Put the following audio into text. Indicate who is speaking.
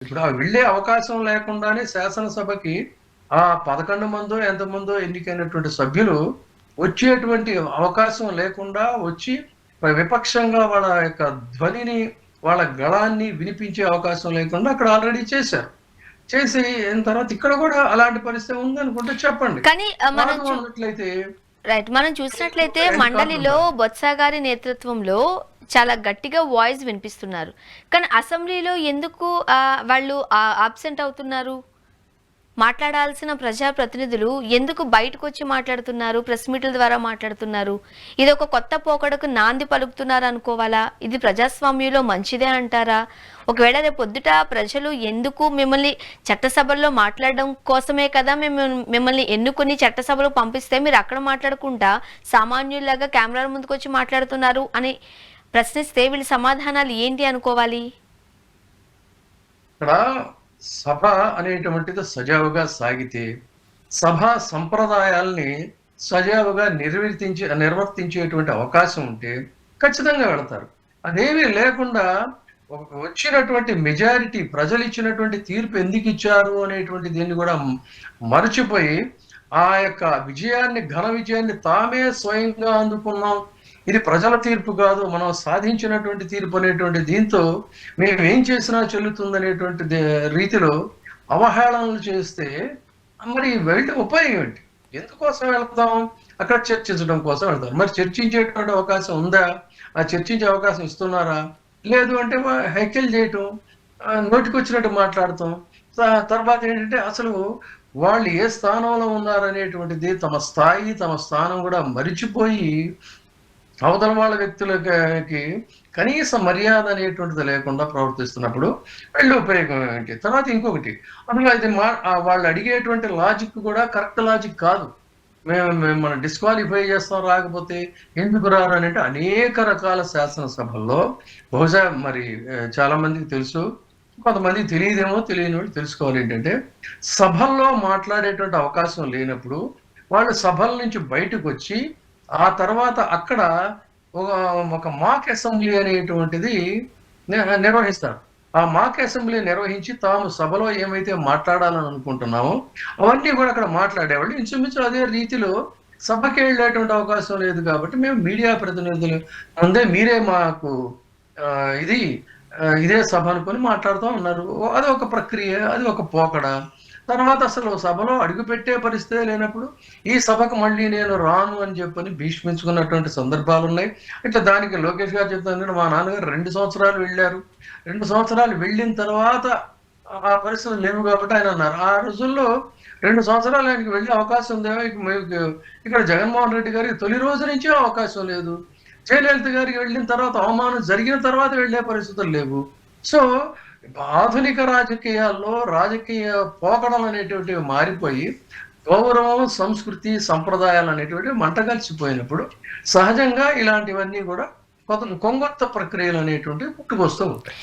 Speaker 1: ఇప్పుడు ఆ వెళ్ళే అవకాశం లేకుండానే శాసనసభకి ఆ 11 మందో, ఎంతమందో ఎన్నికైనటువంటి సభ్యులు వచ్చేటువంటి అవకాశం లేకుండా వచ్చి విపక్షంగా వాళ్ళ యొక్క ధ్వనిని, వాళ్ళ గళాన్ని వినిపించే అవకాశం లేకుండా అక్కడ ఆల్రెడీ చేశారు. చేసి అయిన తర్వాత ఇక్కడ కూడా అలాంటి పరిస్థితి ఉందనుకుంటే చెప్పండి.
Speaker 2: కానీ
Speaker 1: కాదు అన్నట్లయితే
Speaker 2: రైట్. మనం చూసినట్లయితే మండలిలో
Speaker 1: ఎన్నికార్లుంటాయి.
Speaker 2: బొత్స గారి నేతృత్వంలో చాలా గట్టిగా వాయిస్ వినిపిస్తున్నారు. కానీ అసెంబ్లీలో ఎందుకు వాళ్ళు ఆబ్సెంట్ అవుతున్నారు? మాట్లాడాల్సిన ప్రజాప్రతినిధులు ఎందుకు బయటకు వచ్చి మాట్లాడుతున్నారు, ప్రెస్ మీట్ల ద్వారా మాట్లాడుతున్నారు? ఇది ఒక కొత్త పోకడకు నాంది పలుకుతున్నారు అనుకోవాలా? ఇది ప్రజాస్వామ్యంలో మంచిదే అంటారా? ఒకవేళ రేపు పొద్దుట ప్రజలు ఎందుకు మిమ్మల్ని చట్టసభల్లో మాట్లాడడం కోసమే కదా మేము మిమ్మల్ని ఎన్నుకొని చట్టసభలో పంపిస్తే మీరు అక్కడ మాట్లాడకుండా సామాన్యుల్లాగా కెమెరాల ముందుకు వచ్చి మాట్లాడుతున్నారు అని ప్రశ్నిస్తే వీళ్ళ సమాధానాలు ఏంటి అనుకోవాలి?
Speaker 1: ఇక్కడ సభ అనేటువంటిది సజావుగా సాగితే సభా సంప్రదాయాల్ని సజావుగా నిర్వర్తించేటువంటి అవకాశం ఉంటే ఖచ్చితంగా వెళతారు. అదేమీ లేకుండా వచ్చినటువంటి మెజారిటీ ప్రజలు ఇచ్చినటువంటి తీర్పు ఎందుకు ఇచ్చారు అనేటువంటి దీన్ని కూడా మరచిపోయి ఆ యొక్క విజయాన్ని, ఘన విజయాన్ని తామే స్వయంగా అందుకున్నాం, ఇది ప్రజల తీర్పు కాదు, మనం సాధించినటువంటి తీర్పు అనేటువంటి దీంతో మేము ఏం చేసినా చెల్లుతుందనేటువంటి రీతిలో అవహేళనలు చేస్తే మరి వెళ్ళి ఉపయోగం ఏంటి? ఎందుకోసం వెళ్తాం? అక్కడ చర్చించడం కోసం వెళ్తారు. మరి చర్చించేటువంటి అవకాశం ఉందా? ఆ చర్చించే అవకాశం ఇస్తున్నారా? లేదు అంటే హెక్కలు చేయటం, నోటికొచ్చినట్టు మాట్లాడటం. తర్వాత ఏంటంటే అసలు వాళ్ళు ఏ స్థానంలో ఉన్నారనేటువంటిది తమ స్థాయి, తమ స్థానం కూడా మరిచిపోయి అవతల వాళ్ళ వ్యక్తులకి కనీస మర్యాద అనేటువంటిది లేకుండా ప్రవర్తిస్తున్నప్పుడు వెళ్ళి ఉపయోగం ఏంటి? తర్వాత ఇంకొకటి, అందులో ఇది వాళ్ళు అడిగేటువంటి లాజిక్ కూడా కరెక్ట్ లాజిక్ కాదు. మేము మనం డిస్క్వాలిఫై చేస్తాం, రాకపోతే ఎందుకు రారు అని అంటే అనేక రకాల శాసనసభల్లో బహుశా మరి చాలా మందికి తెలుసు, కొంతమందికి తెలియదేమో, తెలియని వాళ్ళు తెలుసుకోవాలి. ఏంటంటే సభల్లో మాట్లాడేటువంటి అవకాశం లేనప్పుడు వాళ్ళు సభల నుంచి బయటకు వచ్చి ఆ తర్వాత అక్కడ ఒక మాక్ అసెంబ్లీ అనేటువంటిది నిర్వహిస్తారు. ఆ మాక్ అసెంబ్లీ నిర్వహించి తాము సభలో ఏమైతే మాట్లాడాలని అనుకుంటున్నామో అవన్నీ కూడా అక్కడ మాట్లాడేవాళ్ళు. ఇంచుమించు అదే రీతిలో సభకి వెళ్ళేటువంటి అవకాశం లేదు కాబట్టి మేము మీడియా ప్రతినిధులు ముందే మీరే మాకు ఇది ఇదే సభ అనుకొని మాట్లాడుతూ ఉన్నారు. అది ఒక ప్రక్రియ, అది ఒక పోకడ. తర్వాత అసలు సభలో అడుగుపెట్టే పరిస్థితే లేనప్పుడు ఈ సభకు మళ్ళీ నేను రాను అని చెప్పని భీష్మించుకున్నటువంటి సందర్భాలు ఉన్నాయి. ఇట్లా దానికి లోకేష్ గారు చెప్తాను, మా నాన్నగారు 2 సంవత్సరాలు వెళ్ళారు. 2 సంవత్సరాలు వెళ్ళిన తర్వాత ఆ పరిస్థితులు లేవు కాబట్టి ఆయన అన్నారు. ఆ రోజుల్లో 2 సంవత్సరాలు ఆయనకి వెళ్ళే అవకాశం ఉందేమో. ఇక్కడ జగన్మోహన్ రెడ్డి గారికి తొలి రోజు నుంచే అవకాశం లేదు. జయలలిత గారికి వెళ్ళిన తర్వాత అవమానం జరిగిన తర్వాత వెళ్ళే పరిస్థితులు లేవు. సో ఆధునిక రాజకీయాల్లో రాజకీయ పోకడలు అనేటువంటివి మారిపోయి గౌరవం, సంస్కృతి, సంప్రదాయాలు అనేటువంటివి మంటగలిసిపోయినప్పుడు సహజంగా ఇలాంటివన్నీ కూడా కొంగొత్త ప్రక్రియలు అనేటువంటివి పుట్టుకొస్తూ ఉంటాయి.